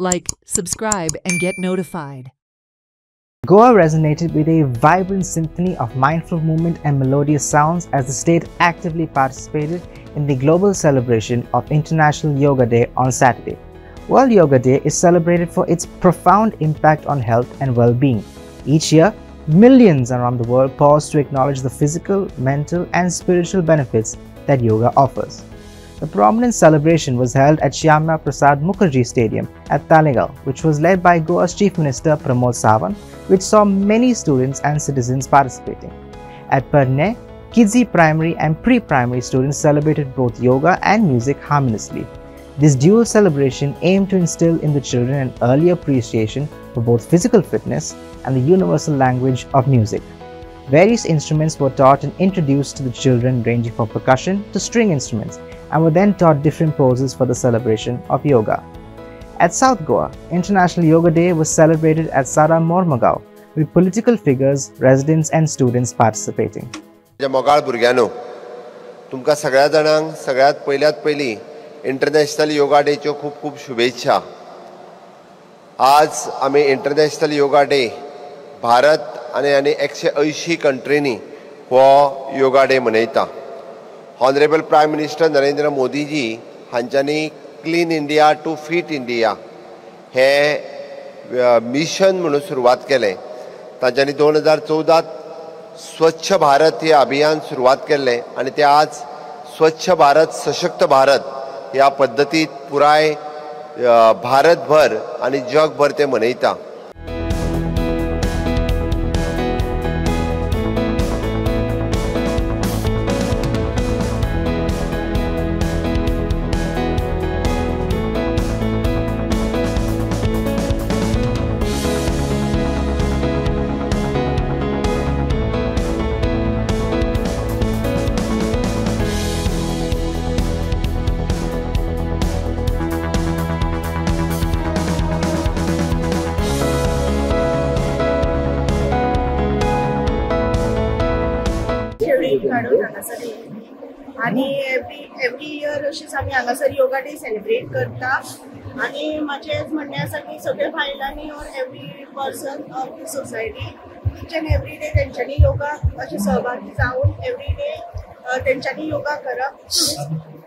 Like, subscribe, and get notified. Goa resonated with a vibrant symphony of mindful movement and melodious sounds as the state actively participated in the global celebration of International Yoga Day on Saturday. World Yoga Day is celebrated for its profound impact on health and well-being. Each year, millions around the world pause to acknowledge the physical, mental, and spiritual benefits that yoga offers. The prominent celebration was held at Shyama Prasad Mukherjee Stadium at Talegaon, which was led by Goa's Chief Minister Pramod Sawant, which saw many students and citizens participating. At Parne, Kidzi primary and pre-primary students celebrated both yoga and music harmoniously. This dual celebration aimed to instill in the children an early appreciation for both physical fitness and the universal language of music. Various instruments were taught and introduced to the children, ranging from percussion to string instruments, and were then taught different poses for the celebration of yoga. At South Goa, International Yoga Day was celebrated at Sara Mormugao, with political figures, residents and students participating. मोगाळ भुरग्यानो, तुमकां सगळ्या जाणांक सगळ्यात पयली international yoga डेच्यो खूप खूप शुभेच्छा. आज आमी इंटरनॅशनल योगा डे भारत आनी 180 कंट्रीनी हो योगा डे मनयता. Honourable prime minister Narendra Modi ji हांच्यांनी clean India to fit India हे मिशन म्हणून सुरवात केलें. तांच्यांनी 2014 स्वच्छ भारत हे अभियान सुरवात केल्लें आनी ते आज स्वच्छ भारत सशक्त भारत ह्या पद्दतीत पुराय भारतभर आनी जगभर ते मनयता. आणि एवरी इयर अशीच आमी हांगासर योगा डे सेलिब्रेट करता. आणि माझें म्हणणें आसा की सगळ्या बायलांनी और every person of the society each and every day तेंच्यांनी योगा अशें सहभागी जावन एवरी डे तेंच्यांनी योगा करप.